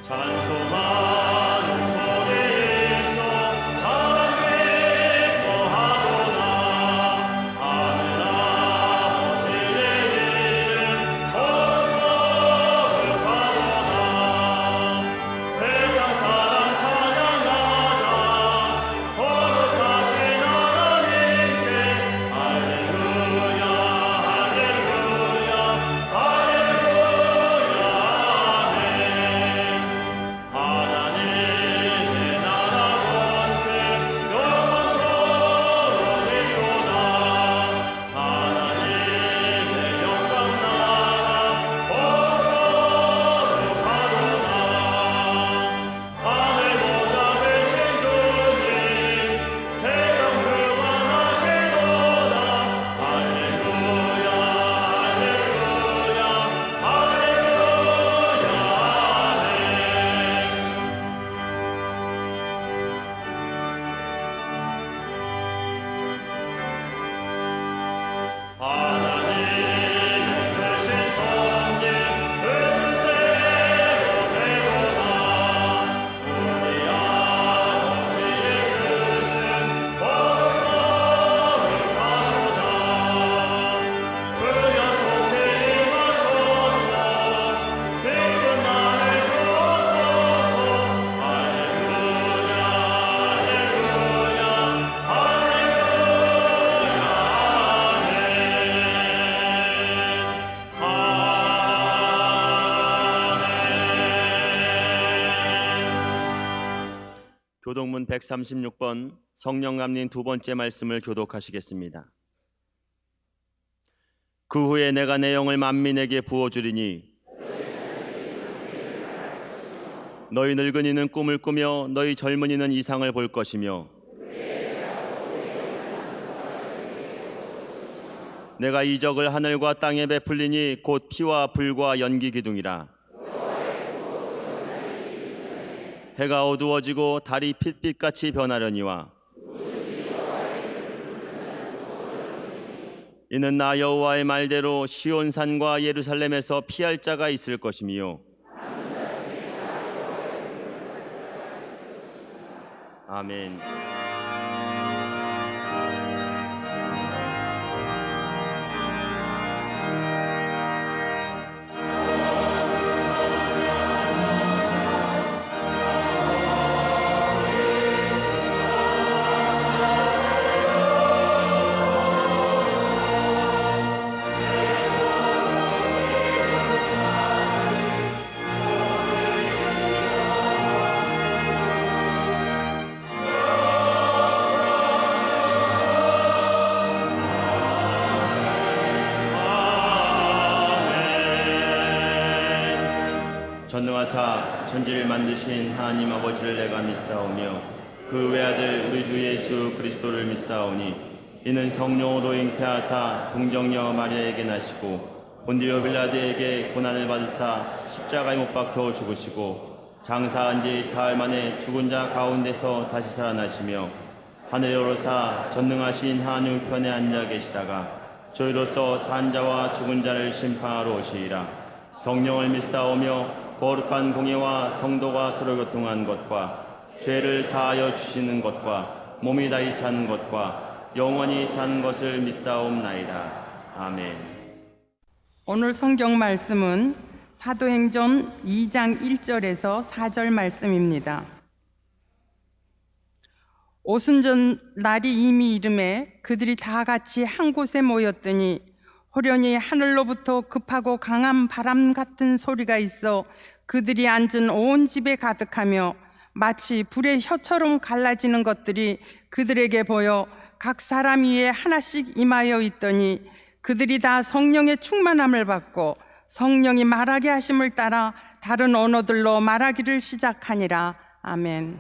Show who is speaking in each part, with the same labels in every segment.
Speaker 1: 찬송하는 소리 있어 사람들이 기뻐하도다. 하늘 아버지의 이름 거룩하도다. 세상 사람 찬양하자. 거룩하신 하나님께 할렐루야 할렐루야 할렐루야 아멘. 하나님의 나라 권세 영원토록 있도다. 하나님의 영광 나라 거룩하도다. 하늘 보좌 되신 주님 세상 주관하시도다. 할렐루야 할렐루야 할렐루야 아멘. 하나님의 크신 섭리 그 뜻대로 되도다. 우리 아버지의 뜻은 거룩하도다. 주여 속히 임하소서. 기쁜 날을 주옵소서. 할렐루야 할렐루야 할렐루야 교동문 136번 성령감님 두 번째 말씀을 교독하시겠습니다. 그 후에 내가 내 영을 만민에게 부어주리니 너희 늙은이는 꿈을 꾸며 너희 젊은이는 이상을 볼 것이며 내가 이적을 하늘과 땅에 베풀리니 곧 피와 불과 연기 기둥이라. 해가 어두워지고 달이 핏빛같이 변하려니와 이는 나 여호와의 말대로 시온산과 예루살렘에서 피할 자가 있을 것이미요. 아멘. 전능하사 천지를 만드신 하나님 아버지를 내가 믿사오며 그 외아들 우리 주 예수 그리스도를 믿사오니 이는 성령으로 잉태하사 동정녀 마리아에게 나시고 본디오 빌라드에게 고난을 받으사 십자가에 못 박혀 죽으시고 장사한 지 사흘 만에 죽은 자 가운데서 다시 살아나시며 하늘에 오르사 전능하신 하나님 우편에 앉아 계시다가 저희로서 산 자와 죽은 자를 심판하러 오시리라. 성령을 믿사오며 거룩한 공예와 성도가 서로 교통한 것과 죄를 사하여 주시는 것과 몸이 다시 사는 것과 영원히 사는 것을 믿사옵나이다. 아멘.
Speaker 2: 오늘 성경 말씀은 사도행전 2장 1절에서 4절 말씀입니다. 오순절 날이 이미 이름에 그들이 다 같이 한 곳에 모였더니 호련히 하늘로부터 급하고 강한 바람 같은 소리가 있어 그들이 앉은 온 집에 가득하며 마치 불의 혀처럼 갈라지는 것들이 그들에게 보여 각 사람 위에 하나씩 임하여 있더니 그들이 다 성령의 충만함을 받고 성령이 말하게 하심을 따라 다른 언어들로 말하기를 시작하니라. 아멘.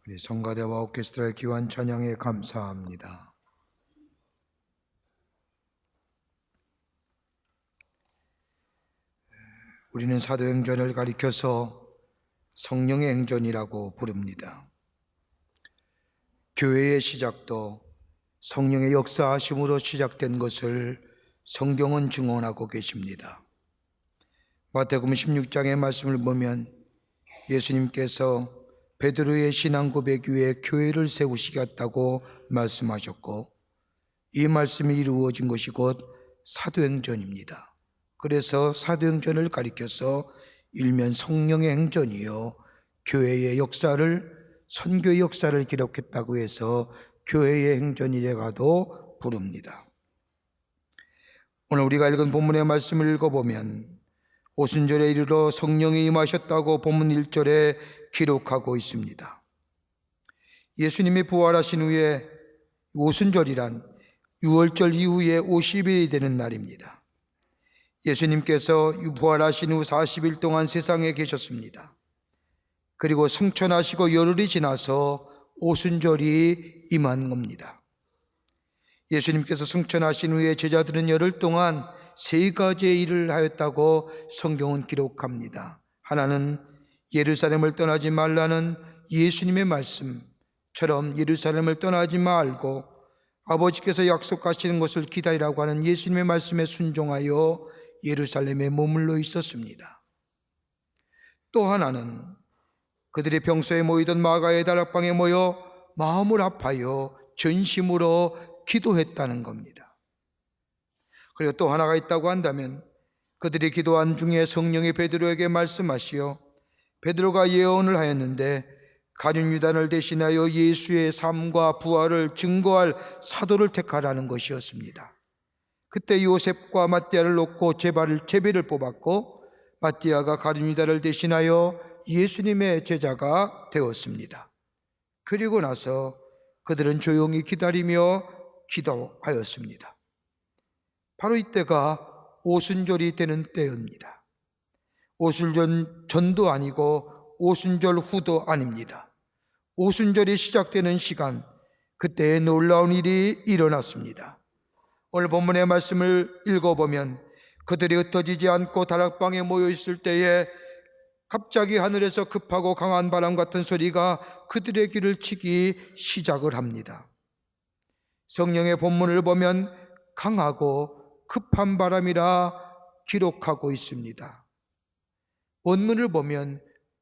Speaker 3: 우리 성가대와 오케스트라의 귀한 찬양에 감사합니다. 우리는 사도행전을 가리켜서 성령의 행전이라고 부릅니다. 교회의 시작도 성령의 역사하심으로 시작된 것을 성경은 증언하고 계십니다. 마태복음 16장의 말씀을 보면 예수님께서 베드로의 신앙 고백 위에 교회를 세우시겠다고 말씀하셨고, 이 말씀이 이루어진 것이 곧 사도행전입니다. 그래서 사도행전을 가리켜서 일면 성령의 행전이요, 교회의 역사를, 선교의 역사를 기록했다고 해서 교회의 행전이라고도 부릅니다. 오늘 우리가 읽은 본문의 말씀을 읽어보면 오순절에 이르러 성령이 임하셨다고 본문 1절에 기록하고 있습니다. 예수님이 부활하신 후에 오순절이란 6월절 이후에 50일이 되는 날입니다. 예수님께서 부활하신 후 40일 동안 세상에 계셨습니다. 그리고 승천하시고 열흘이 지나서 오순절이 임한 겁니다. 예수님께서 승천하신 후에 제자들은 열흘 동안 세 가지의 일을 하였다고 성경은 기록합니다. 하나는 예루살렘을 떠나지 말라는 예수님의 말씀처럼 예루살렘을 떠나지 말고 아버지께서 약속하시는 것을 기다리라고 하는 예수님의 말씀에 순종하여 예루살렘에 머물러 있었습니다. 또 하나는 그들이 평소에 모이던 마가의 다락방에 모여 마음을 합하여 전심으로 기도했다는 겁니다. 그리고 또 하나가 있다고 한다면 그들이 기도한 중에 성령이 베드로에게 말씀하시어 베드로가 예언을 하였는데 가룟 유다를 대신하여 예수의 삶과 부활을 증거할 사도를 택하라는 것이었습니다. 그때 요셉과 마띠아를 놓고 제비를 뽑았고 마띠아가 가룟 유다를 대신하여 예수님의 제자가 되었습니다. 그리고 나서 그들은 조용히 기다리며 기도하였습니다. 바로 이때가 오순절이 되는 때입니다. 오순절 전도 아니고 오순절 후도 아닙니다. 오순절이 시작되는 시간, 그때에 놀라운 일이 일어났습니다. 오늘 본문의 말씀을 읽어보면 그들이 흩어지지 않고 다락방에 모여 있을 때에 갑자기 하늘에서 급하고 강한 바람 같은 소리가 그들의 귀를 치기 시작을 합니다. 성령의 본문을 보면 강하고 급한 바람이라 기록하고 있습니다. 원문을 보면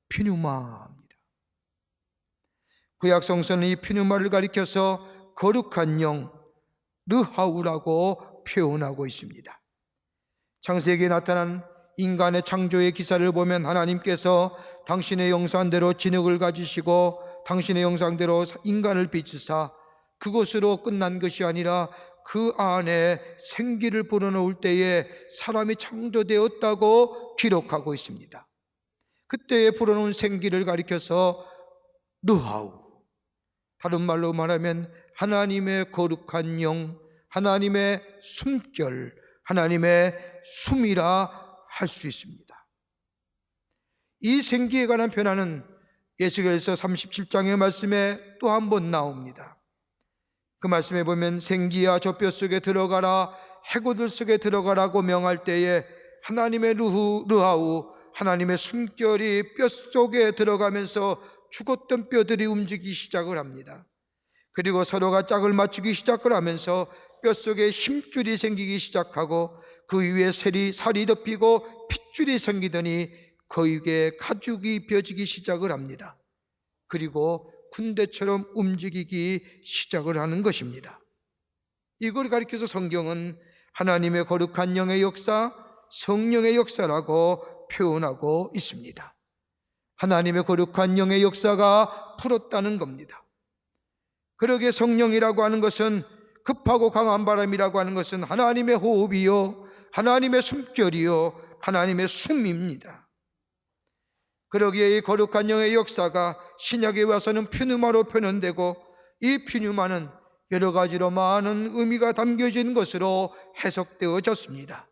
Speaker 3: 피뉴마입니다. 구약 성서는 이 피뉴마를 가리켜서 거룩한 영, 르하우라고 표현하고 있습니다. 창세기에 나타난 인간의 창조의 기사를 보면 하나님께서 당신의 형상대로 진흙을 가지시고 당신의 형상대로 인간을 빚으사 그것으로 끝난 것이 아니라 그 안에 생기를 불어넣을 때에 사람이 창조되었다고 기록하고 있습니다. 그때에 불어넣은 생기를 가리켜서 르하우, 다른 말로 말하면 하나님의 거룩한 영, 하나님의 숨결, 하나님의 숨이라 할 수 있습니다. 이 생기에 관한 변화는 에스겔서 37장의 말씀에 또 한 번 나옵니다. 그 말씀에 보면 생기야 저 뼛속에 들어가라, 해고들 속에 들어가라고 명할 때에 하나님의 르하우, 하나님의 숨결이 뼛속에 들어가면서 죽었던 뼈들이 움직이기 시작을 합니다. 그리고 서로가 짝을 맞추기 시작을 하면서 뼛속에 힘줄이 생기기 시작하고 그 위에 살이 덮이고 핏줄이 생기더니 그 위에 가죽이 입혀지기 시작을 합니다. 그리고 군대처럼 움직이기 시작을 하는 것입니다. 이걸 가리켜서 성경은 하나님의 거룩한 영의 역사, 성령의 역사라고 표현하고 있습니다. 하나님의 거룩한 영의 역사가 풀었다는 겁니다. 그러기에 성령이라고 하는 것은, 급하고 강한 바람이라고 하는 것은 하나님의 호흡이요, 하나님의 숨결이요, 하나님의 숨입니다. 그러기에 이 거룩한 영의 역사가 신약에 와서는 퓨누마로 표현되고, 이 퓨누마는 여러 가지로 많은 의미가 담겨진 것으로 해석되어졌습니다.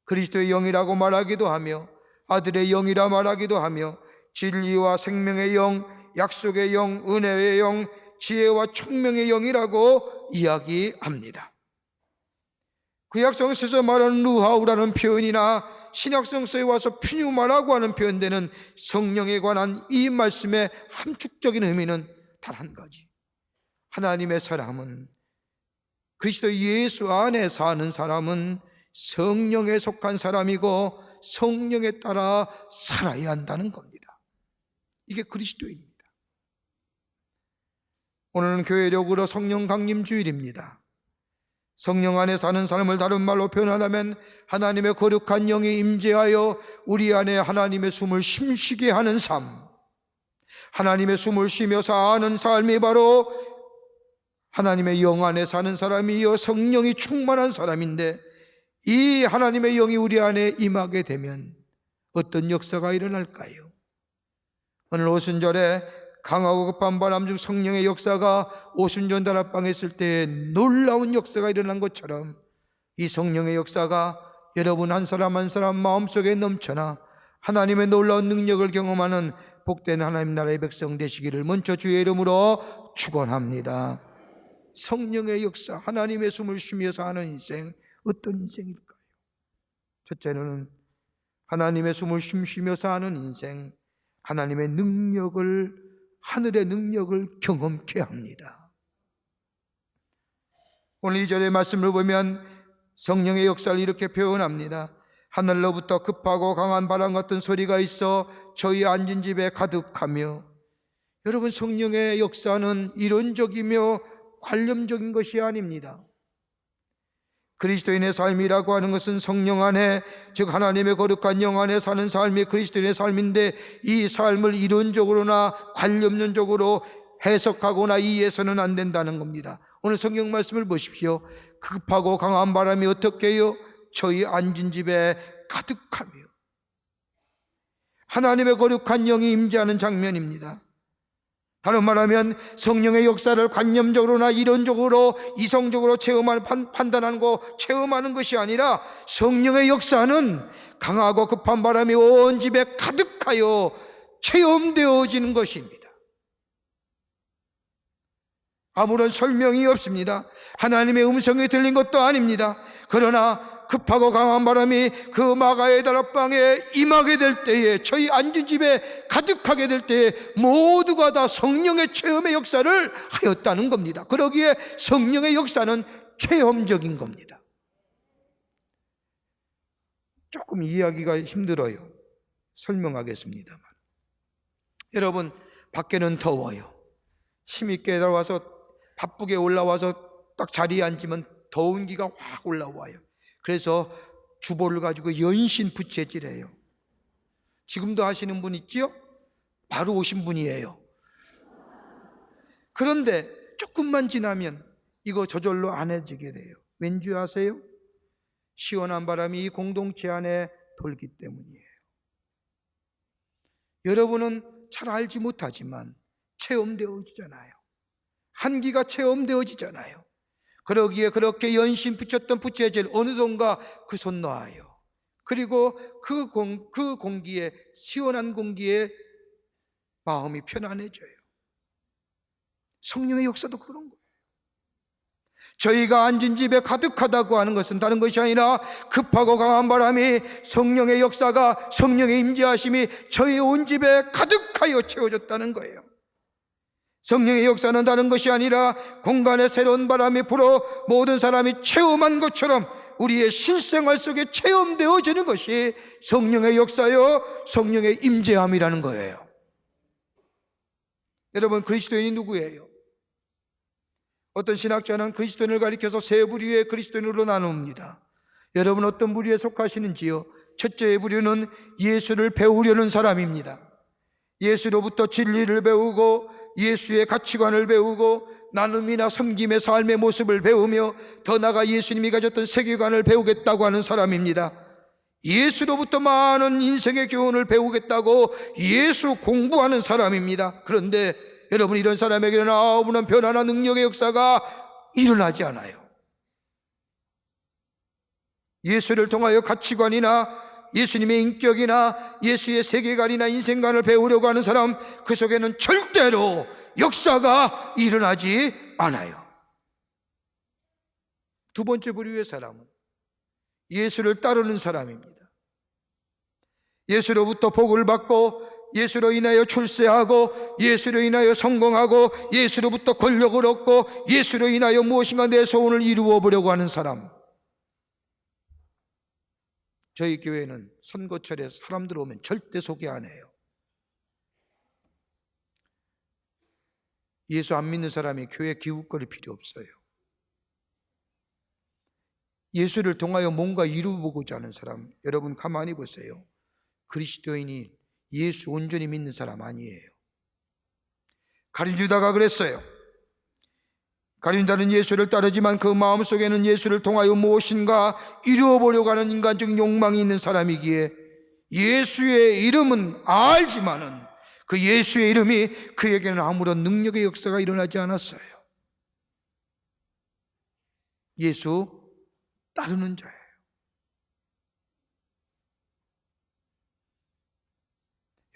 Speaker 3: 그리스도의 영이라고 말하기도 하며, 아들의 영이라 말하기도 하며, 진리와 생명의 영, 약속의 영, 은혜의 영, 지혜와 총명의 영이라고 이야기합니다. 구약성서에서 말하는 루하우라는 표현이나 신약성서에 와서 퓨뉴마라고 하는 표현되는 성령에 관한 이 말씀의 함축적인 의미는 단 한 가지. 하나님의 사람은, 그리스도 예수 안에 사는 사람은 성령에 속한 사람이고 성령에 따라 살아야 한다는 겁니다. 이게 그리스도인입니다. 오늘은 교회력으로 성령 강림 주일입니다. 성령 안에 사는 삶을 다른 말로 표현하면 하나님의 거룩한 영이 임재하여 우리 안에 하나님의 숨을 쉼쉬게 하는 삶, 하나님의 숨을 쉬며 사는 삶이 바로 하나님의 영 안에 사는 사람이요 성령이 충만한 사람인데, 이 하나님의 영이 우리 안에 임하게 되면 어떤 역사가 일어날까요? 오늘 오순절에 강하고 급한 바람 중 성령의 역사가 오순절 다락방에 있을 때 놀라운 역사가 일어난 것처럼 이 성령의 역사가 여러분 한 사람 한 사람 마음속에 넘쳐나 하나님의 놀라운 능력을 경험하는 복된 하나님 나라의 백성 되시기를 먼저 주의 이름으로 축원합니다. 성령의 역사, 하나님의 숨을 쉬며 사는 인생, 어떤 인생일까요? 첫째는 하나님의 숨을 쉬며 사는 인생, 하나님의 능력을, 하늘의 능력을 경험케 합니다. 오늘 2절의 말씀을 보면 성령의 역사를 이렇게 표현합니다. 하늘로부터 급하고 강한 바람 같은 소리가 있어 저희 앉은 집에 가득하며. 여러분, 성령의 역사는 이론적이며 관념적인 것이 아닙니다. 그리스도인의 삶이라고 하는 것은 성령 안에, 즉 하나님의 거룩한 영 안에 사는 삶이 그리스도인의 삶인데, 이 삶을 이론적으로나 관념론적으로 해석하거나 이해해서는 안 된다는 겁니다. 오늘 성경 말씀을 보십시오. 급하고 강한 바람이 어떻게 해요? 저희 앉은 집에 가득하며. 하나님의 거룩한 영이 임재하는 장면입니다. 다른 말하면 성령의 역사를 관념적으로나 이론적으로 이성적으로 판단하고 체험하는 것이 아니라, 성령의 역사는 강하고 급한 바람이 온 집에 가득하여 체험되어지는 것입니다. 아무런 설명이 없습니다. 하나님의 음성이 들린 것도 아닙니다. 그러나 급하고 강한 바람이 그 마가의 다락방에 임하게 될 때에, 저희 앉은 집에 가득하게 될 때에 모두가 다 성령의 체험의 역사를 하였다는 겁니다. 그러기에 성령의 역사는 체험적인 겁니다. 조금 이해하기가 힘들어요. 설명하겠습니다만, 여러분, 밖에는 더워요. 힘있게 나와서 바쁘게 올라와서 딱 자리에 앉으면 더운 기가 확 올라와요. 그래서 주보를 가지고 연신 부채질해요. 지금도 하시는 분 있죠? 바로 오신 분이에요. 그런데 조금만 지나면 이거 저절로 안 해지게 돼요. 왠지 아세요? 시원한 바람이 이 공동체 안에 돌기 때문이에요. 여러분은 잘 알지 못하지만 체험되어지잖아요. 한기가 체험되어지잖아요. 그러기에 그렇게 연신 붙였던 부채질 어느 정도가 그 손 놔요. 그리고 그 공기에, 시원한 공기에 마음이 편안해져요. 성령의 역사도 그런 거예요. 저희가 앉은 집에 가득하다고 하는 것은 다른 것이 아니라 급하고 강한 바람이, 성령의 역사가, 성령의 임재하심이 저희 온 집에 가득하여 채워졌다는 거예요. 성령의 역사는 다른 것이 아니라 공간에 새로운 바람이 불어 모든 사람이 체험한 것처럼 우리의 실생활 속에 체험되어지는 것이 성령의 역사요, 성령의 임재함이라는 거예요. 여러분, 그리스도인이 누구예요? 어떤 신학자는 그리스도인을 가리켜서 세 부류의 그리스도인으로 나눕니다. 여러분, 어떤 부류에 속하시는지요? 첫째의 부류는 예수를 배우려는 사람입니다. 예수로부터 진리를 배우고 예수의 가치관을 배우고 나눔이나 섬김의 삶의 모습을 배우며 더 나아가 예수님이 가졌던 세계관을 배우겠다고 하는 사람입니다. 예수로부터 많은 인생의 교훈을 배우겠다고 예수 공부하는 사람입니다. 그런데 여러분, 이런 사람에게는 아무런 변화나 능력의 역사가 일어나지 않아요. 예수를 통하여 가치관이나 예수님의 인격이나 예수의 세계관이나 인생관을 배우려고 하는 사람, 그 속에는 절대로 역사가 일어나지 않아요. 두 번째 부류의 사람은 예수를 따르는 사람입니다. 예수로부터 복을 받고 예수로 인하여 출세하고 예수로 인하여 성공하고 예수로부터 권력을 얻고 예수로 인하여 무엇인가 내 소원을 이루어 보려고 하는 사람. 저희 교회는 선거철에 사람들 오면 절대 소개 안 해요. 예수 안 믿는 사람이 교회 기웃거릴 필요 없어요. 예수를 통하여 뭔가 이루고자 하는 사람, 여러분 가만히 보세요. 그리스도인이 예수 온전히 믿는 사람 아니에요. 가룟 유다가 그랬어요. 가룟 유다는 예수를 따르지만 그 마음속에는 예수를 통하여 무엇인가 이루어보려고 하는 인간적인 욕망이 있는 사람이기에 예수의 이름은 알지만은 그 예수의 이름이 그에게는 아무런 능력의 역사가 일어나지 않았어요. 예수 따르는 자예요.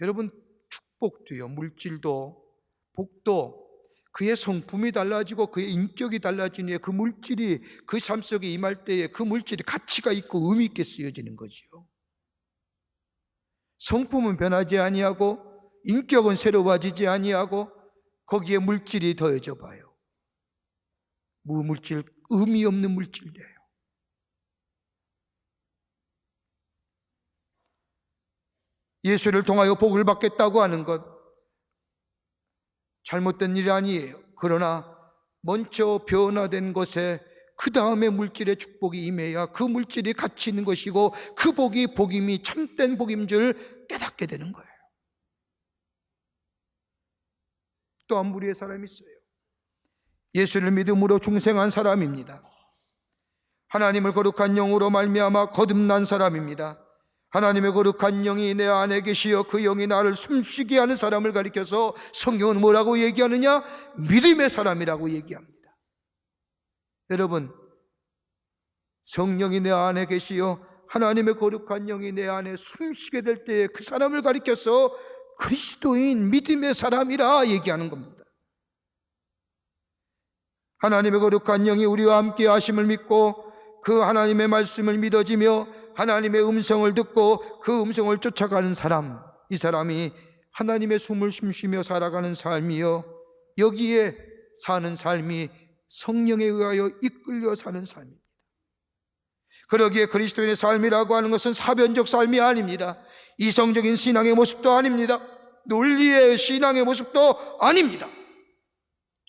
Speaker 3: 여러분, 축복도요, 물질도, 복도 그의 성품이 달라지고 그의 인격이 달라지니 그 물질이 그 삶 속에 임할 때에 그 물질이 가치가 있고 의미 있게 쓰여지는 거지요. 성품은 변하지 아니하고 인격은 새로워지지 아니하고 거기에 물질이 더해져 봐요. 무물질, 의미 없는 물질이에요. 예수를 통하여 복을 받겠다고 하는 것 잘못된 일이 아니에요. 그러나 먼저 변화된 것에 그 다음에 물질의 축복이 임해야 그 물질이 가치 있는 것이고 그 복이 복임이 참된 복인 줄 깨닫게 되는 거예요. 또 한 무리의 사람이 있어요. 예수를 믿음으로 중생한 사람입니다. 하나님을 거룩한 영으로 말미암아 거듭난 사람입니다. 하나님의 거룩한 영이 내 안에 계시어 그 영이 나를 숨쉬게 하는 사람을 가리켜서 성경은 뭐라고 얘기하느냐? 믿음의 사람이라고 얘기합니다. 여러분, 성령이 내 안에 계시어 하나님의 거룩한 영이 내 안에 숨쉬게 될 때에 그 사람을 가리켜서 그리스도인 믿음의 사람이라 얘기하는 겁니다. 하나님의 거룩한 영이 우리와 함께 하심을 믿고 그 하나님의 말씀을 믿어지며 하나님의 음성을 듣고 그 음성을 쫓아가는 사람, 이 사람이 하나님의 숨을 숨쉬며 살아가는 삶이요, 여기에 사는 삶이 성령에 의하여 이끌려 사는 삶입니다. 그러기에 그리스도인의 삶이라고 하는 것은 사변적 삶이 아닙니다. 이성적인 신앙의 모습도 아닙니다. 논리의 신앙의 모습도 아닙니다.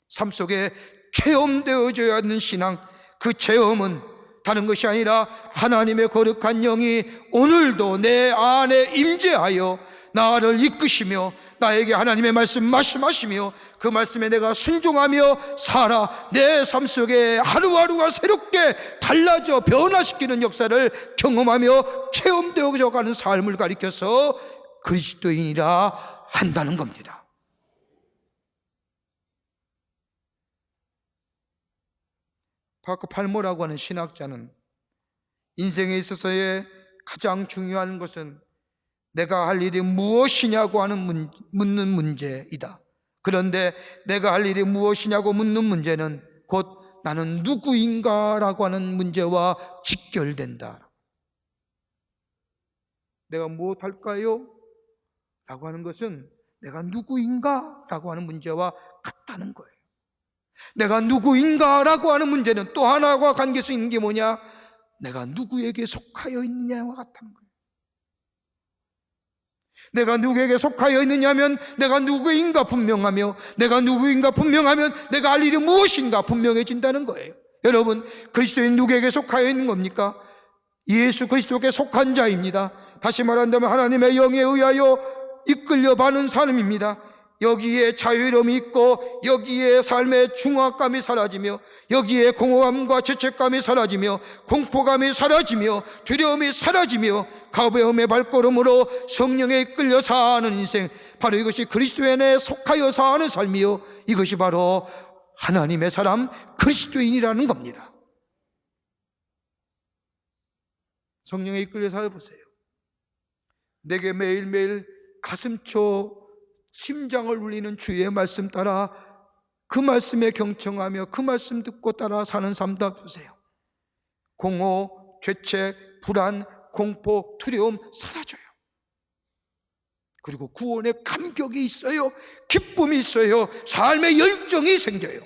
Speaker 3: 삶 속에 체험되어져야 하는 신앙, 그 체험은 다른 것이 아니라 하나님의 거룩한 영이 오늘도 내 안에 임재하여 나를 이끄시며 나에게 하나님의 말씀 말씀하시며 그 말씀에 내가 순종하며 살아 내 삶 속에 하루하루가 새롭게 달라져 변화시키는 역사를 경험하며 체험되어져 가는 삶을 가리켜서 그리스도인이라 한다는 겁니다. 파커 팔모라고 하는 신학자는 인생에 있어서의 가장 중요한 것은 내가 할 일이 무엇이냐고 하는 묻는 문제이다. 그런데 내가 할 일이 무엇이냐고 묻는 문제는 곧 나는 누구인가라고 하는 문제와 직결된다. 내가 무엇할까요? 라고 하는 것은 내가 누구인가라고 하는 문제와 같다는 거예요. 내가 누구인가라고 하는 문제는 또 하나와 관계성 있는 게 뭐냐? 내가 누구에게 속하여 있느냐와 같다는 거예요. 내가 누구에게 속하여 있느냐면 내가 누구인가 분명하며 내가 누구인가 분명하면 내가 할 일이 무엇인가 분명해진다는 거예요. 여러분, 그리스도인 누구에게 속하여 있는 겁니까? 예수 그리스도께 속한 자입니다. 다시 말한다면 하나님의 영에 의하여 이끌려가는 삶입니다. 여기에 자유로움이 있고 여기에 삶의 중압감이 사라지며 여기에 공허함과 죄책감이 사라지며 공포감이 사라지며 두려움이 사라지며 가벼움의 발걸음으로 성령에 이끌려 사는 인생, 바로 이것이 그리스도인에 속하여 사는 삶이요, 이것이 바로 하나님의 사람 그리스도인이라는 겁니다. 성령에 이끌려 살아보세요. 내게 매일매일 가슴초 심장을 울리는 주의 말씀 따라 그 말씀에 경청하며 그 말씀 듣고 따라 사는 삶 되세요. 공허, 죄책, 불안, 공포, 두려움 사라져요. 그리고 구원의 감격이 있어요. 기쁨이 있어요. 삶의 열정이 생겨요.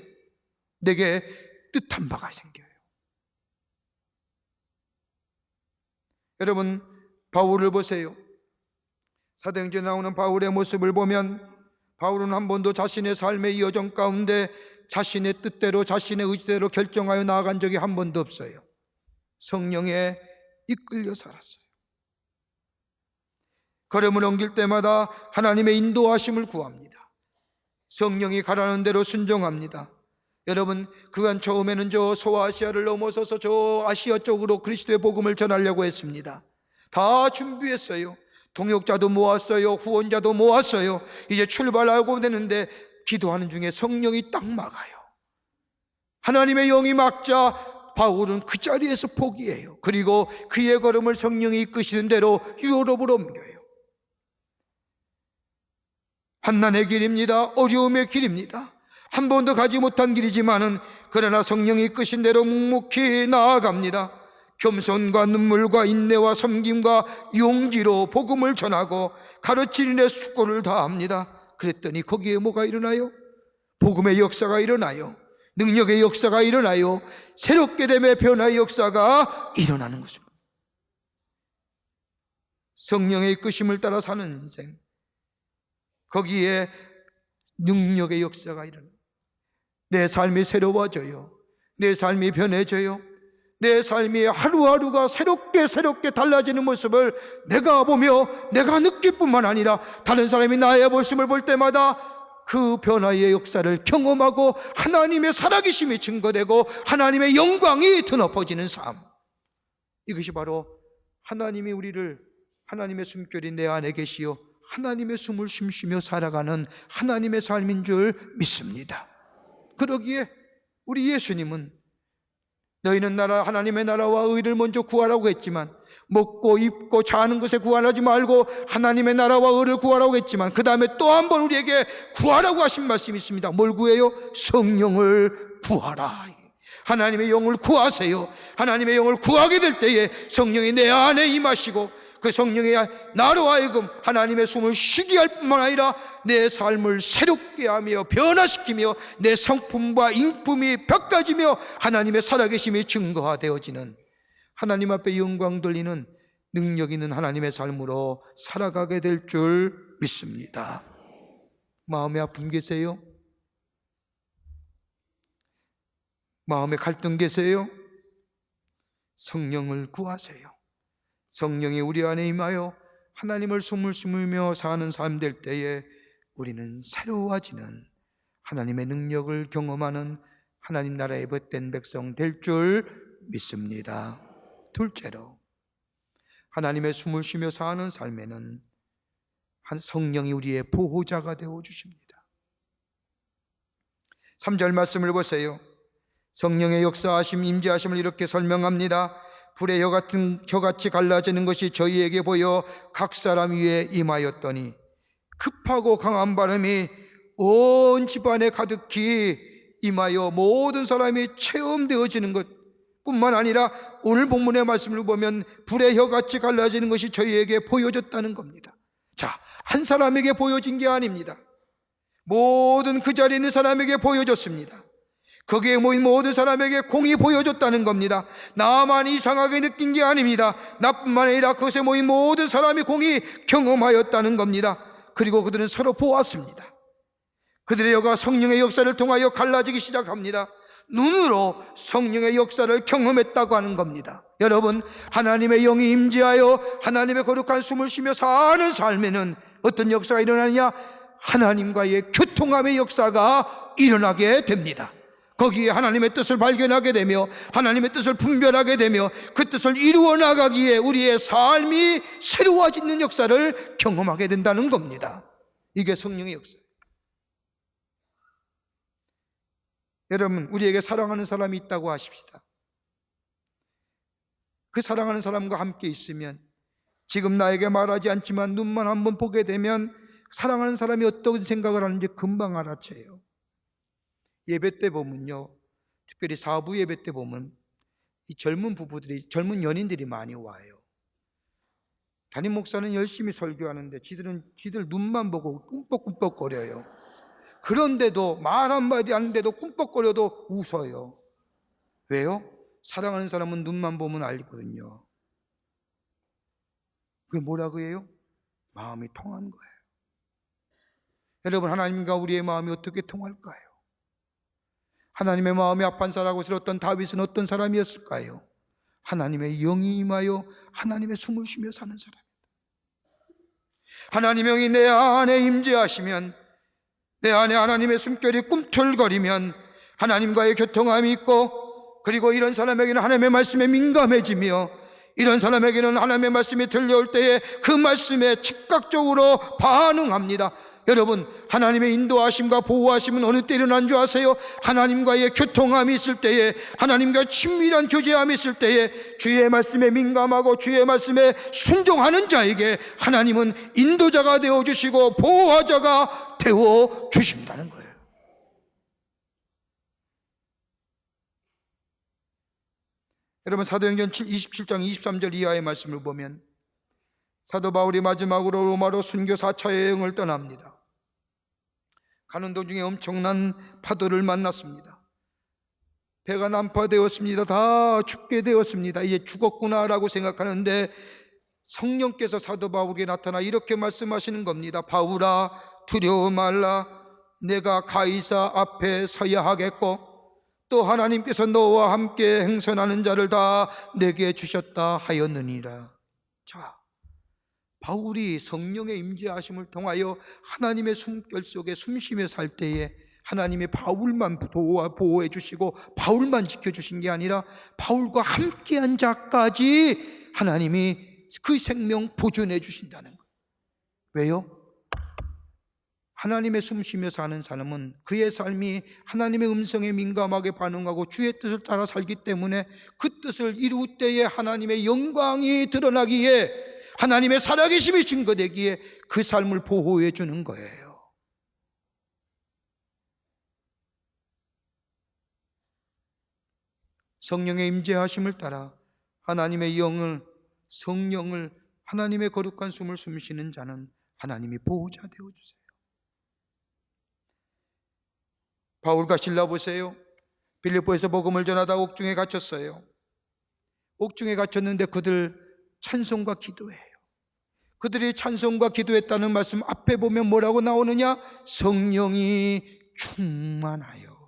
Speaker 3: 내게 뜻한 바가 생겨요. 여러분, 바울을 보세요. 사도행전에 나오는 바울의 모습을 보면 바울은 한 번도 자신의 삶의 여정 가운데 자신의 뜻대로 자신의 의지대로 결정하여 나아간 적이 한 번도 없어요. 성령에 이끌려 살았어요. 걸음을 옮길 때마다 하나님의 인도하심을 구합니다. 성령이 가라는 대로 순종합니다. 여러분, 그간 처음에는 저 소아시아를 넘어서서 저 아시아 쪽으로 그리스도의 복음을 전하려고 했습니다. 다 준비했어요. 동역자도 모았어요. 후원자도 모았어요. 이제 출발하고 되는데 기도하는 중에 성령이 딱 막아요. 하나님의 영이 막자 바울은 그 자리에서 포기해요. 그리고 그의 걸음을 성령이 이끄시는 대로 유럽으로 옮겨요. 환난의 길입니다. 어려움의 길입니다. 한 번도 가지 못한 길이지만은 그러나 성령이 이끄신 대로 묵묵히 나아갑니다. 겸손과 눈물과 인내와 섬김과 용기로 복음을 전하고 가르치는 데 수고를 다합니다. 그랬더니 거기에 뭐가 일어나요? 복음의 역사가 일어나요. 능력의 역사가 일어나요. 새롭게 됨의 변화의 역사가 일어나는 것입니다. 성령의 이끄심을 따라 사는 인생, 거기에 능력의 역사가 일어나요. 내 삶이 새로워져요. 내 삶이 변해져요. 내 삶이 하루하루가 새롭게 달라지는 모습을 내가 보며 내가 느낄 뿐만 아니라 다른 사람이 나의 모습을 볼 때마다 그 변화의 역사를 경험하고 하나님의 살아계심이 증거되고 하나님의 영광이 드높아지는 삶, 이것이 바로 하나님이 우리를 하나님의 숨결이 내 안에 계시어 하나님의 숨을 숨쉬며 살아가는 하나님의 삶인 줄 믿습니다. 그러기에 우리 예수님은 너희는 하나님의 나라와 의를 먼저 구하라고 했지만, 먹고 입고 자는 것에 구하지 말고 하나님의 나라와 의를 구하라고 했지만 그 다음에 또 한 번 우리에게 구하라고 하신 말씀이 있습니다. 뭘 구해요? 성령을 구하라. 하나님의 영을 구하세요. 하나님의 영을 구하게 될 때에 성령이 내 안에 임하시고 그 성령이 나로 하여금 하나님의 숨을 쉬게 할 뿐만 아니라 내 삶을 새롭게 하며 변화시키며 내 성품과 인품이 바꿔지며 하나님의 살아계심이 증거되어지는, 하나님 앞에 영광 돌리는 능력 있는 하나님의 삶으로 살아가게 될 줄 믿습니다. 마음에 아픔 계세요? 마음에 갈등 계세요? 성령을 구하세요. 성령이 우리 안에 임하여 하나님을 숨을 쉬며 사는 삶 될 때에 우리는 새로워지는 하나님의 능력을 경험하는 하나님 나라의 벗된 백성 될 줄 믿습니다. 둘째로, 하나님의 숨을 쉬며 사는 삶에는 성령이 우리의 보호자가 되어 주십니다. 3절 말씀을 보세요. 성령의 역사하심, 임재하심을 이렇게 설명합니다. 불의 혀 같은 혀같이 갈라지는 것이 저희에게 보여 각 사람 위에 임하였더니 급하고 강한 바람이 온 집안에 가득히 임하여 모든 사람이 체험되어지는 것 뿐만 아니라 오늘 본문의 말씀을 보면 불의 혀같이 갈라지는 것이 저희에게 보여졌다는 겁니다. 자, 한 사람에게 보여진 게 아닙니다. 모든 그 자리에 있는 사람에게 보여졌습니다. 거기에 모인 모든 사람에게 공이 보여줬다는 겁니다. 나만 이상하게 느낀 게 아닙니다. 나뿐만 아니라 그것에 모인 모든 사람이 공이 경험하였다는 겁니다. 그리고 그들은 서로 보았습니다. 그들의 혀가 성령의 역사를 통하여 갈라지기 시작합니다. 눈으로 성령의 역사를 경험했다고 하는 겁니다. 여러분, 하나님의 영이 임재하여 하나님의 거룩한 숨을 쉬며 사는 삶에는 어떤 역사가 일어나느냐? 하나님과의 교통함의 역사가 일어나게 됩니다. 거기에 하나님의 뜻을 발견하게 되며 하나님의 뜻을 분별하게 되며 그 뜻을 이루어 나가기에 우리의 삶이 새로워지는 역사를 경험하게 된다는 겁니다. 이게 성령의 역사예요. 여러분, 우리에게 사랑하는 사람이 있다고 하십시다. 그 사랑하는 사람과 함께 있으면 지금 나에게 말하지 않지만 눈만 한번 보게 되면 사랑하는 사람이 어떤 생각을 하는지 금방 알아채요. 예배 때 보면요, 특별히 사부 예배 때 보면 이 젊은 부부들이, 젊은 연인들이 많이 와요. 담임 목사는 열심히 설교하는데 지들 눈만 보고 꿈뻑꿈뻑거려요. 그런데도 말 한마디 하는데도 꿈뻑거려도 웃어요. 왜요? 사랑하는 사람은 눈만 보면 알거든요. 그게 뭐라고 해요? 마음이 통한 거예요. 여러분, 하나님과 우리의 마음이 어떻게 통할까요? 하나님의 마음이 아판사라고 들었던 다윗은 어떤 사람이었을까요? 하나님의 영이 임하여 하나님의 숨을 쉬며 사는 사람입니다. 하나님의 영이 내 안에 임재하시면, 내 안에 하나님의 숨결이 꿈틀거리면 하나님과의 교통함이 있고, 그리고 이런 사람에게는 하나님의 말씀에 민감해지며, 이런 사람에게는 하나님의 말씀이 들려올 때에 그 말씀에 즉각적으로 반응합니다. 여러분, 하나님의 인도하심과 보호하심은 어느 때 일어난 줄 아세요? 하나님과의 교통함이 있을 때에, 하나님과 친밀한 교제함이 있을 때에 주의 말씀에 민감하고 주의 말씀에 순종하는 자에게 하나님은 인도자가 되어주시고 보호자가 되어주신다는 거예요. 여러분, 사도행전 27장 23절 이하의 말씀을 보면 사도 바울이 마지막으로 로마로 순교 4차 여행을 떠납니다. 가는 도중에 엄청난 파도를 만났습니다. 배가 난파되었습니다. 다 죽게 되었습니다. 이제 죽었구나라고 생각하는데 성령께서 사도 바울에게 나타나 이렇게 말씀하시는 겁니다. 바울아, 두려워 말라. 내가 가이사 앞에 서야 하겠고 또 하나님께서 너와 함께 행선하는 자를 다 내게 주셨다 하였느니라. 자, 바울이 성령의 임재하심을 통하여 하나님의 숨결 속에 숨쉬며 살 때에 하나님이 바울만 보호해 주시고 바울만 지켜주신 게 아니라 바울과 함께한 자까지 하나님이 그 생명 보존해 주신다는 거예요. 왜요? 하나님의 숨쉬며 사는 사람은 그의 삶이 하나님의 음성에 민감하게 반응하고 주의 뜻을 따라 살기 때문에 그 뜻을 이룰 때에 하나님의 영광이 드러나기에, 하나님의 살아계심이 증거되기에 그 삶을 보호해 주는 거예요. 성령의 임재하심을 따라 하나님의 영을, 성령을, 하나님의 거룩한 숨을 숨쉬는 자는 하나님이 보호자 되어주세요. 바울과 실라 보세요. 빌립보에서 복음을 전하다 옥중에 갇혔어요. 옥중에 갇혔는데 그들 찬송과 기도해요. 그들이 찬송과 기도했다는 말씀 앞에 보면 뭐라고 나오느냐? 성령이 충만하여.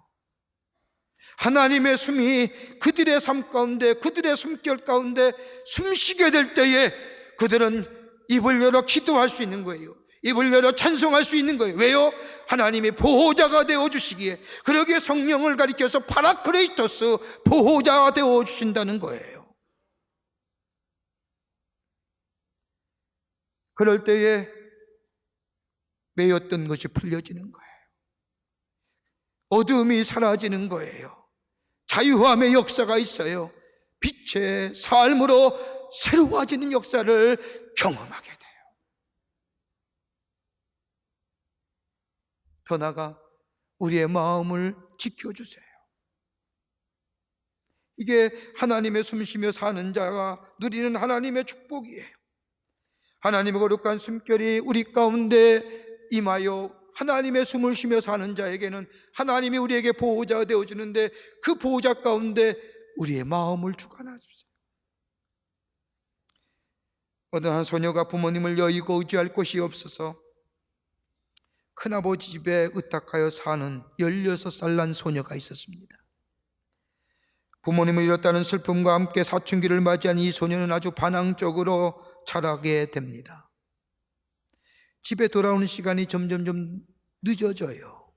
Speaker 3: 하나님의 숨이 그들의 삶 가운데, 그들의 숨결 가운데 숨쉬게 될 때에 그들은 입을 열어 기도할 수 있는 거예요. 입을 열어 찬송할 수 있는 거예요. 왜요? 하나님이 보호자가 되어주시기에, 그러기에 성령을 가리켜서 파라크레이토스, 보호자가 되어주신다는 거예요. 그럴 때에 매였던 것이 풀려지는 거예요. 어둠이 사라지는 거예요. 자유함의 역사가 있어요. 빛의 삶으로 새로워지는 역사를 경험하게 돼요. 더 나아가 우리의 마음을 지켜주세요. 이게 하나님의 숨쉬며 사는 자가 누리는 하나님의 축복이에요. 하나님의 거룩한 숨결이 우리 가운데 임하여 하나님의 숨을 쉬며 사는 자에게는 하나님이 우리에게 보호자가 되어주는데, 그 보호자 가운데 우리의 마음을 주관하십시오. 어느 한 소녀가 부모님을 여의고 의지할 곳이 없어서 큰아버지 집에 의탁하여 사는 16살 난 소녀가 있었습니다. 부모님을 잃었다는 슬픔과 함께 사춘기를 맞이한 이 소녀는 아주 반항적으로 자라게 됩니다. 집에 돌아오는 시간이 점점 늦어져요.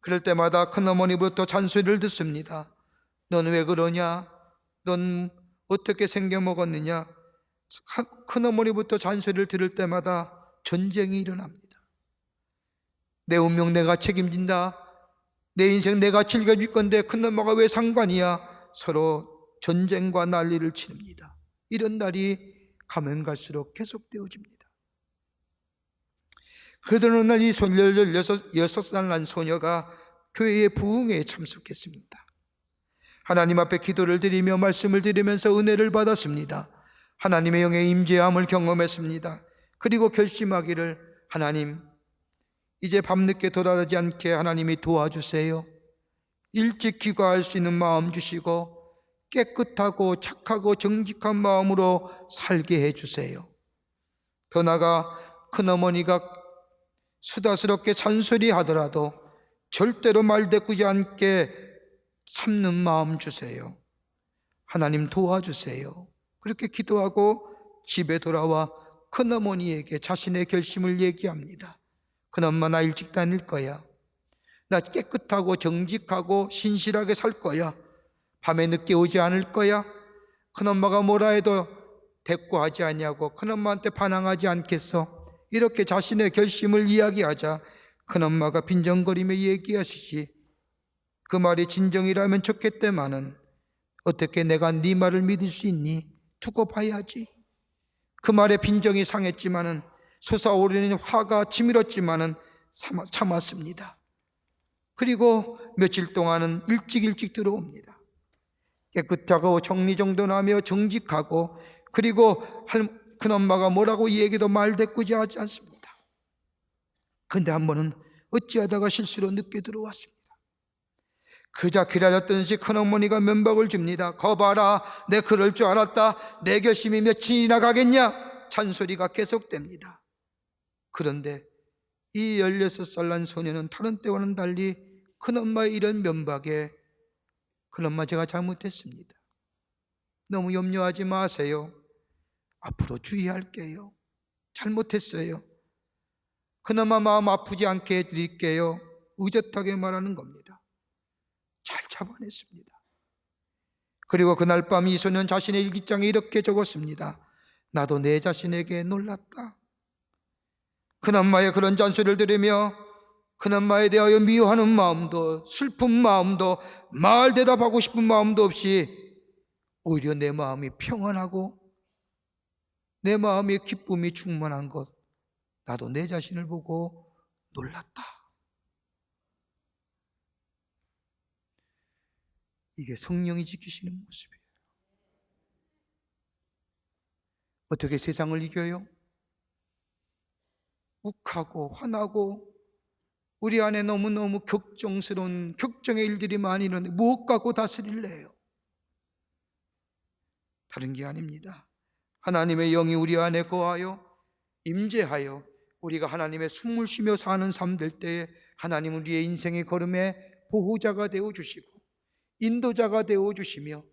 Speaker 3: 그럴 때마다 큰어머니부터 잔소리를 듣습니다. 넌 왜 그러냐? 넌 어떻게 생겨먹었느냐? 큰어머니부터 잔소리를 들을 때마다 전쟁이 일어납니다. 내 운명 내가 책임진다. 내 인생 내가 즐겨줄 건데 큰엄마가 왜 상관이야? 서로 전쟁과 난리를 치릅니다. 이런 날이 가면 갈수록 계속되어집니다. 그러던 어느 날 이 16살 난 소녀가 교회의 부흥회에 참석했습니다. 하나님 앞에 기도를 드리며 말씀을 드리면서 은혜를 받았습니다. 하나님의 영의 임재함을 경험했습니다. 그리고 결심하기를, 하나님, 이제 밤늦게 돌아가지 않게 하나님이 도와주세요. 일찍 귀가할 수 있는 마음 주시고 깨끗하고 착하고 정직한 마음으로 살게 해주세요. 더 나아가 큰어머니가 수다스럽게 잔소리하더라도 절대로 말대꾸지 않게 참는 마음 주세요. 하나님 도와주세요. 그렇게 기도하고 집에 돌아와 큰어머니에게 자신의 결심을 얘기합니다. 큰엄마, 나 일찍 다닐 거야. 나 깨끗하고 정직하고 신실하게 살 거야. 밤에 늦게 오지 않을 거야. 큰엄마가 뭐라 해도 대꾸하지 않냐고 큰엄마한테 반항하지 않겠어. 이렇게 자신의 결심을 이야기하자 큰엄마가 빈정거리며 얘기하시지, 그 말이 진정이라면 좋겠대마는 어떻게 내가 네 말을 믿을 수 있니? 두고 봐야지. 그 말에 빈정이 상했지만은, 솟아오르는 화가 치밀었지만은 참았습니다. 그리고 며칠 동안은 일찍 들어옵니다. 깨끗하고 정리정돈하며 정직하고, 그리고 큰엄마가 뭐라고 얘기도 말대꾸지 하지 않습니다. 그런데 한 번은 어찌하다가 실수로 늦게 들어왔습니다. 그자 기다렸던 듯이 큰어머니가 면박을 줍니다. 거봐라, 내 그럴 줄 알았다. 내 결심이 며칠이나 가겠냐? 잔소리가 계속됩니다. 그런데 이 16살 난 소녀는 다른 때와는 달리 큰엄마의 이런 면박에, 큰엄마, 제가 잘못했습니다. 너무 염려하지 마세요. 앞으로 주의할게요. 잘못했어요. 큰엄마 마음 아프지 않게 해드릴게요. 의젓하게 말하는 겁니다. 잘 잡아냈습니다. 그리고 그날 밤 이 소년 자신의 일기장에 이렇게 적었습니다. 나도 내 자신에게 놀랐다. 큰엄마의 그런 잔소리를 들으며 큰엄마에 대하여 미워하는 마음도, 슬픈 마음도, 말 대답하고 싶은 마음도 없이 오히려 내 마음이 평안하고 내 마음에 기쁨이 충만한 것, 나도 내 자신을 보고 놀랐다. 이게 성령이 지키시는 모습이에요. 어떻게 세상을 이겨요? 욱하고 화나고 우리 안에 너무너무 걱정스러운 걱정의 일들이 많이 일어나는데 무엇 갖고 다스릴래요? 다른 게 아닙니다. 하나님의 영이 우리 안에 거하여 임재하여 우리가 하나님의 숨을 쉬며 사는 삶 될 때에 하나님은 우리의 인생의 걸음에 보호자가 되어주시고 인도자가 되어주시며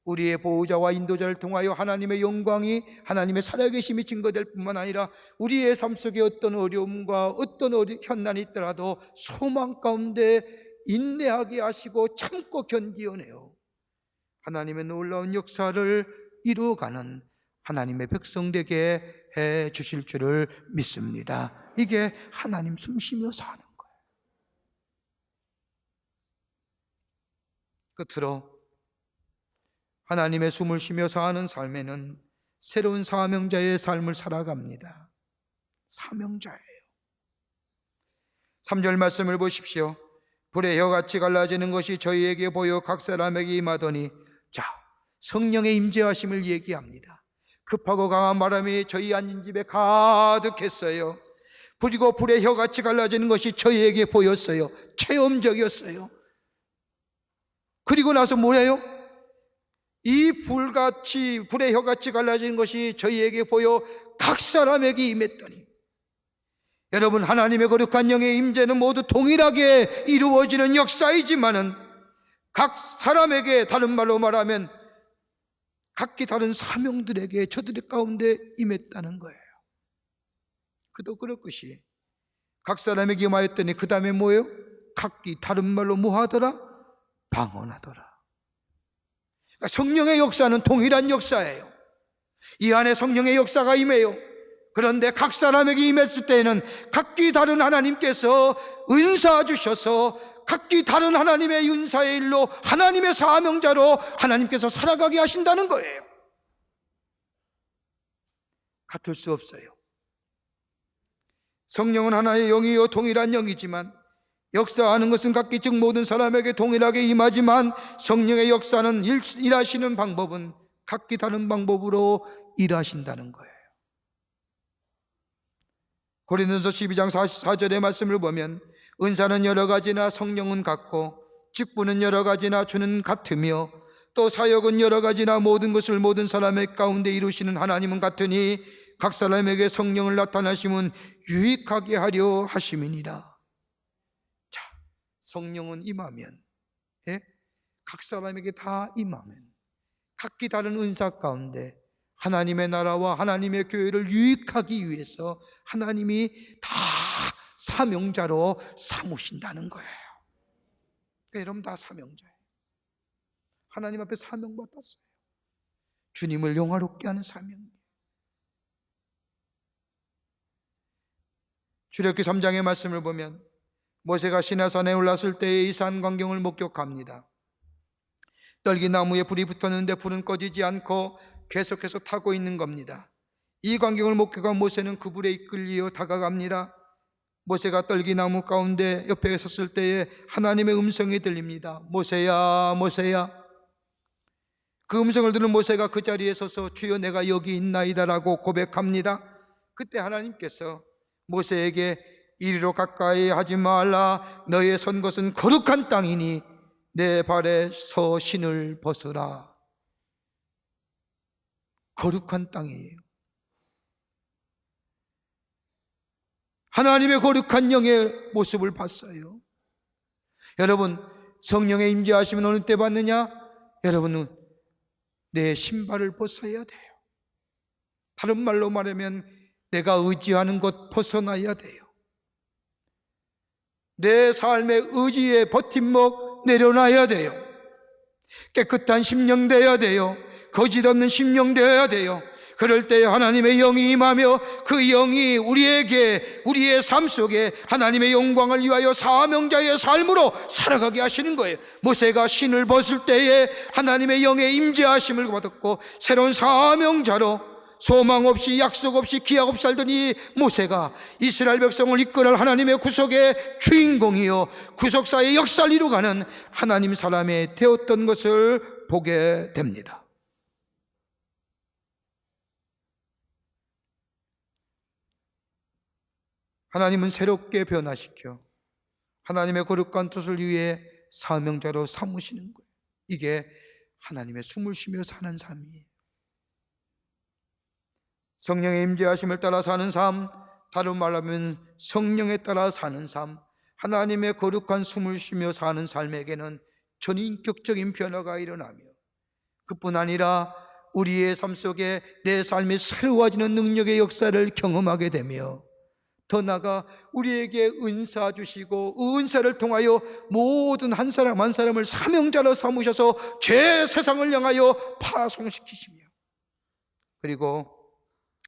Speaker 3: 우리의 보호자와 인도자를 통하여 하나님의 영광이, 하나님의 살아계심이 증거될 뿐만 아니라 우리의 삶 속에 어떤 어려움과 어떤 현난이 있더라도 소망 가운데 인내하게 하시고 참고 견디어내요 하나님의 놀라운 역사를 이루어가는 하나님의 백성 되게 해 주실 줄을 믿습니다. 이게 하나님 숨쉬며 사는 거예요. 끝으로 하나님의 숨을 쉬며 사는 삶에는 새로운 사명자의 삶을 살아갑니다. 사명자예요. 3절 말씀을 보십시오. 불의 혀같이 갈라지는 것이 저희에게 보여 각 사람에게 임하더니, 자, 성령의 임재하심을 얘기합니다. 급하고 강한 바람이 저희 앉은 집에 가득했어요. 그리고 불의 혀같이 갈라지는 것이 저희에게 보였어요. 체험적이었어요. 그리고 나서 뭐예요? 이 불의 혀같이 갈라진 것이 저희에게 보여 각 사람에게 임했더니, 여러분, 하나님의 거룩한 영의 임재는 모두 동일하게 이루어지는 역사이지만은 각 사람에게, 다른 말로 말하면 각기 다른 사명들에게 저들 가운데 임했다는 거예요. 그도 그럴 것이 각 사람에게 임하였더니 그 다음에 뭐예요? 각기 다른 말로 뭐 하더라? 방언하더라. 그러니까 성령의 역사는 동일한 역사예요. 이 안에 성령의 역사가 임해요. 그런데 각 사람에게 임했을 때에는 각기 다른 하나님께서 은사 주셔서 각기 다른 하나님의 은사의 일로 하나님의 사명자로 하나님께서 살아가게 하신다는 거예요. 같을 수 없어요. 성령은 하나의 영이요 동일한 영이지만 역사하는 것은 각기 즉 모든 사람에게 동일하게 임하지만 성령의 역사는 일하시는 방법은 각기 다른 방법으로 일하신다는 거예요. 고린도서 12장 44절의 말씀을 보면 은사는 여러 가지나 성령은 같고 직분은 여러 가지나 주는 같으며 또 사역은 여러 가지나 모든 것을 모든 사람의 가운데 이루시는 하나님은 같으니 각 사람에게 성령을 나타나심은 유익하게 하려 하심이니라. 자, 성령은 임하면, 각 사람에게 다 임하면 각기 다른 은사 가운데 하나님의 나라와 하나님의 교회를 유익하기 위해서 하나님이 다 사명자로 삼으신다는 거예요. 그러니까 여러분 다 사명자예요. 하나님 앞에 사명받았어요. 주님을 영화롭게 하는 사명. 출애굽기 3장의 말씀을 보면 모세가 시내산에 올랐을 때에 이 산 광경을 목격합니다. 떨기나무에 불이 붙었는데 불은 꺼지지 않고 계속해서 타고 있는 겁니다. 이 광경을 목격한 모세는 그 불에 이끌려 다가갑니다. 모세가 떨기나무 가운데 옆에 섰을 때에 하나님의 음성이 들립니다. 모세야, 모세야. 그 음성을 들은 모세가 그 자리에 서서 주여 내가 여기 있나이다라고 고백합니다. 그때 하나님께서 모세에게 이리로 가까이 하지 말라. 너의 선 것은 거룩한 땅이니 내 발에서 신을 벗으라. 거룩한 땅이에요. 하나님의 거룩한 영의 모습을 봤어요. 여러분, 성령의 임재하심은 어느 때 받느냐? 여러분은 내 신발을 벗어야 돼요. 다른 말로 말하면 내가 의지하는 것 벗어나야 돼요. 내 삶의 의지의 버팀목 내려놔야 돼요. 깨끗한 심령 되어야 돼요. 거짓 없는 심령 되어야 돼요. 그럴 때 하나님의 영이 임하며 그 영이 우리에게 우리의 삶 속에 하나님의 영광을 위하여 사명자의 삶으로 살아가게 하시는 거예요. 모세가 신을 벗을 때에 하나님의 영의 임재하심을 받았고 새로운 사명자로 소망 없이 약속 없이 기약 없이 살던 이 모세가 이스라엘 백성을 이끌어 하나님의 구속의 주인공이요 구속사의 역사를 이루가는 하나님 사람이 되었던 것을 보게 됩니다. 하나님은 새롭게 변화시켜 하나님의 거룩한 뜻을 위해 사명자로 삼으시는 거예요. 이게 하나님의 숨을 쉬며 사는 삶이에요. 성령의 임재하심을 따라 사는 삶, 다른 말로 하면 성령에 따라 사는 삶, 하나님의 거룩한 숨을 쉬며 사는 삶에게는 전인격적인 변화가 일어나며 그뿐 아니라 우리의 삶 속에 내 삶이 새로워지는 능력의 역사를 경험하게 되며 더 나아가 우리에게 은사 주시고 은사를 통하여 모든 한 사람 한 사람을 사명자로 삼으셔서 죄 세상을 향하여 파송시키시며 그리고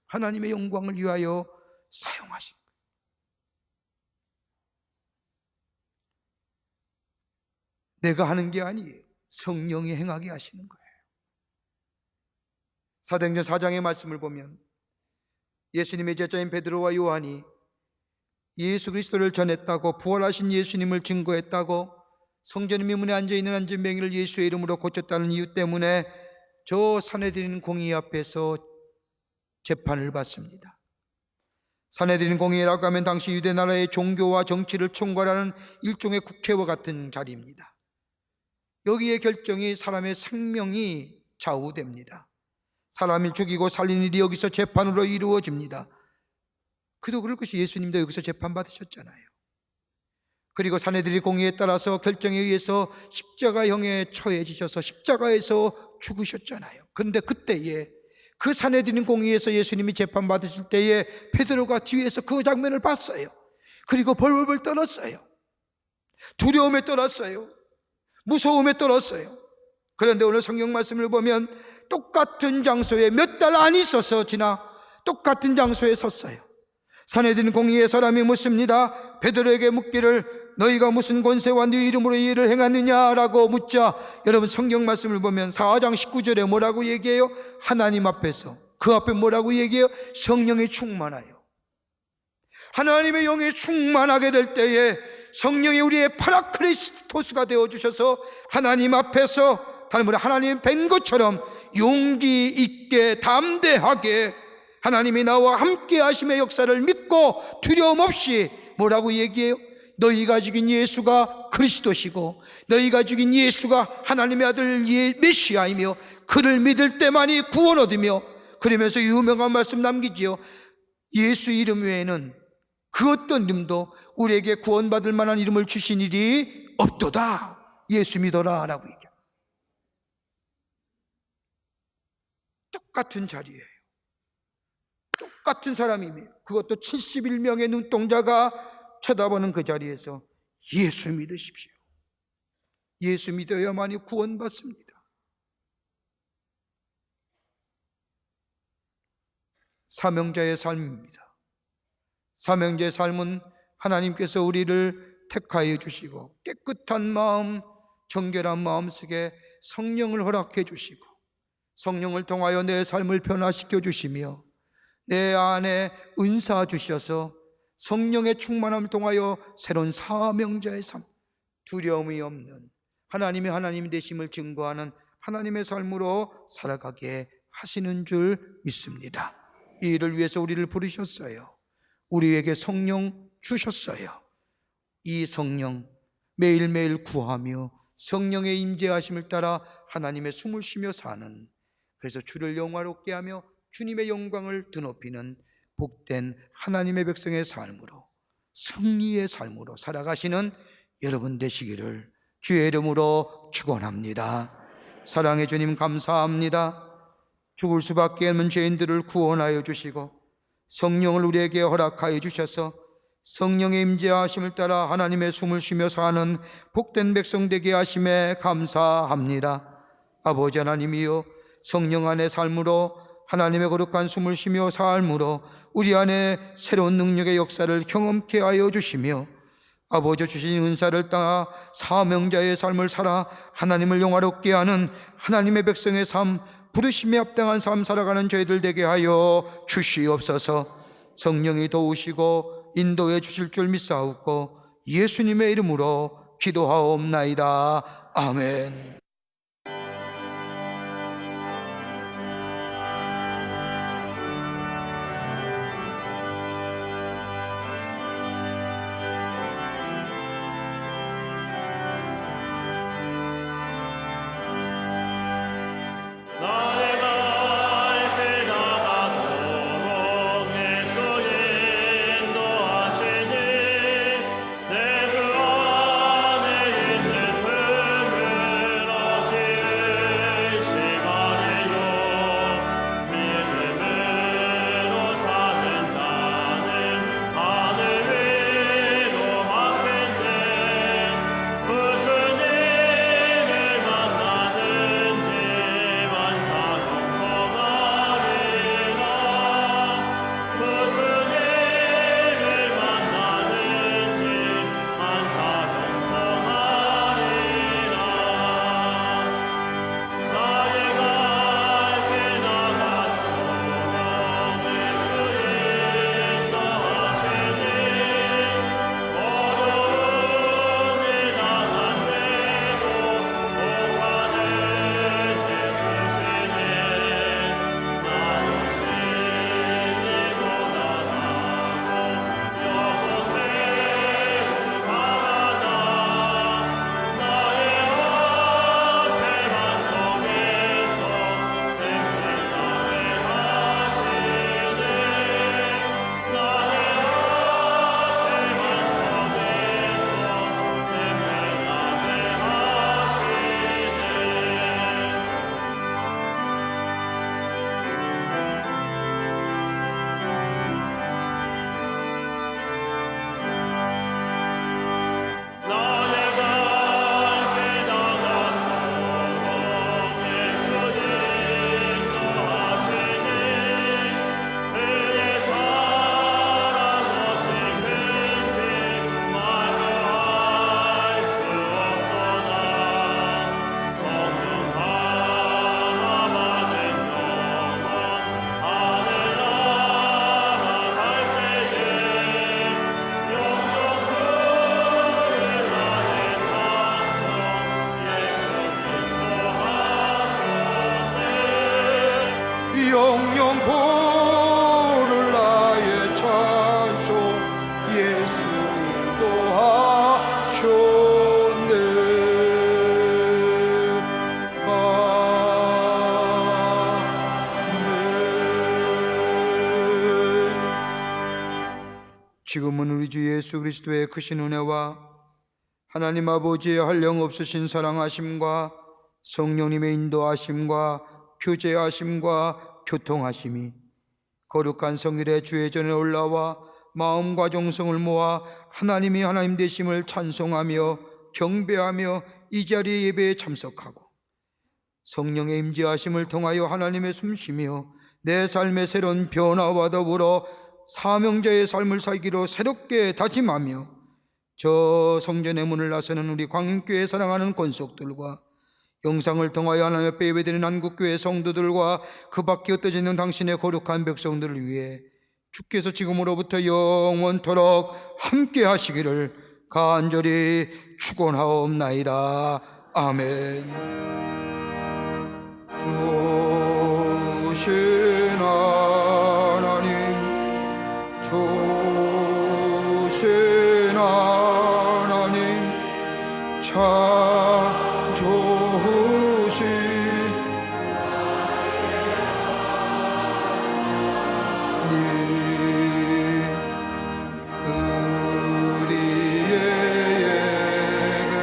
Speaker 3: 하나님의 영광을 위하여 사용하신 거예요. 내가 하는 게 아니에요. 성령이 행하게 하시는 거예요. 사도행전 4장의 말씀을 보면 예수님의 제자인 베드로와 요한이 예수 그리스도를 전했다고 부활하신 예수님을 증거했다고 성전 미문에 앉아있는 한 쟁뱅이를 예수의 이름으로 고쳤다는 이유 때문에 저 산헤드린 공의 앞에서 재판을 받습니다. 산헤드린 공의라고 하면 당시 유대 나라의 종교와 정치를 총괄하는 일종의 국회와 같은 자리입니다. 여기에 결정이 사람의 생명이 좌우됩니다. 사람을 죽이고 살린 일이 여기서 재판으로 이루어집니다. 그도 그럴 것이 예수님도 여기서 재판받으셨잖아요. 그리고 산헤드린 공의에 따라서 결정에 의해서 십자가형에 처해지셔서 십자가에서 죽으셨잖아요. 그런데 그때에 그 산헤드린 공의에서 예수님이 재판받으실 때에 베드로가 뒤에서 그 장면을 봤어요. 그리고 벌벌 떨었어요. 두려움에 떨었어요. 무서움에 떨었어요. 그런데 오늘 성경 말씀을 보면 똑같은 장소에 몇 달 안 있어서 지나 똑같은 장소에 섰어요. 산헤드린 공의의 사람이 묻습니다. 베드로에게 묻기를 너희가 무슨 권세와 네 이름으로 이 일을 행하느냐라고 묻자 여러분 성경 말씀을 보면 4장 19절에 뭐라고 얘기해요? 하나님 앞에서 그 앞에 뭐라고 얘기해요? 성령이 충만하여. 하나님의 영이 충만하게 될 때에 성령이 우리의 파라크리스토스가 되어주셔서 하나님 앞에서 다른 말로 하나님 뵌 것처럼 용기 있게 담대하게 하나님이 나와 함께 하심의 역사를 믿고 두려움 없이 뭐라고 얘기해요? 너희가 죽인 예수가 그리스도시고 너희가 죽인 예수가 하나님의 아들 메시아이며 그를 믿을 때만이 구원 얻으며, 그러면서 유명한 말씀 남기지요. 예수 이름 외에는 그 어떤 이름도 우리에게 구원받을 만한 이름을 주신 일이 없도다. 예수 믿어라 라고 얘기합니다. 똑같은 자리예요. 똑같은 사람이며 그것도 71명의 눈동자가 쳐다보는 그 자리에서 예수 믿으십시오. 예수 믿어야만이 구원받습니다. 사명자의 삶입니다. 사명자의 삶은 하나님께서 우리를 택하여 주시고 깨끗한 마음, 정결한 마음 속에 성령을 허락해 주시고 성령을 통하여 내 삶을 변화시켜 주시며 내 안에 은사 주셔서 성령의 충만함을 통하여 새로운 사명자의 삶, 두려움이 없는 하나님의 하나님 되심을 증거하는 하나님의 삶으로 살아가게 하시는 줄 믿습니다. 이 일을 위해서 우리를 부르셨어요. 우리에게 성령 주셨어요. 이 성령 매일매일 구하며 성령의 임재하심을 따라 하나님의 숨을 쉬며 사는, 그래서 주를 영화롭게 하며 주님의 영광을 드높이는 복된 하나님의 백성의 삶으로, 승리의 삶으로 살아가시는 여러분 되시기를 주의 이름으로 축원합니다. 사랑의 주님 감사합니다. 죽을 수밖에 없는 죄인들을 구원하여 주시고 성령을 우리에게 허락하여 주셔서 성령의 임재하심을 따라 하나님의 숨을 쉬며 사는 복된 백성 되게 하심에 감사합니다. 아버지 하나님이여, 성령 안의 삶으로 하나님의 거룩한 숨을 쉬며 삶으로 우리 안에 새로운 능력의 역사를 경험케 하여 주시며 아버지 주신 은사를 따라 사명자의 삶을 살아 하나님을 영화롭게 하는 하나님의 백성의 삶, 부르심에 합당한 삶 살아가는 저희들 되게 하여 주시옵소서. 성령이 도우시고 인도해 주실 줄 믿사옵고 예수님의 이름으로 기도하옵나이다. 아멘. 영영포를 나의 찬송 예수 인도하셨네. 지금은 우리 주 예수 그리스도의 크신 은혜와 하나님 아버지의 한량없으신 사랑하심과 성령님의 인도하심과 교제하심과 교통하심이 거룩한 성일의 주의 전에 올라와 마음과 정성을 모아 하나님이 하나님 되심을 찬송하며 경배하며 이 자리의 예배에 참석하고 성령의 임재하심을 통하여 하나님의 숨쉬며 내 삶의 새로운 변화와 더불어 사명자의 삶을 살기로 새롭게 다짐하며 저 성전의 문을 나서는 우리 광인교회 사랑하는 권속들과 영상을 통하여 하나님 앞에 예배드리는 한국교회 성도들과 그 밖에 흩어져 있는 당신의 거룩한 백성들을 위해 주께서 지금으로부터 영원토록 함께 하시기를 간절히 축원하옵나이다. 아멘. 조신 하나님, 조신 하나님, 참 좋으신 우리의 예배를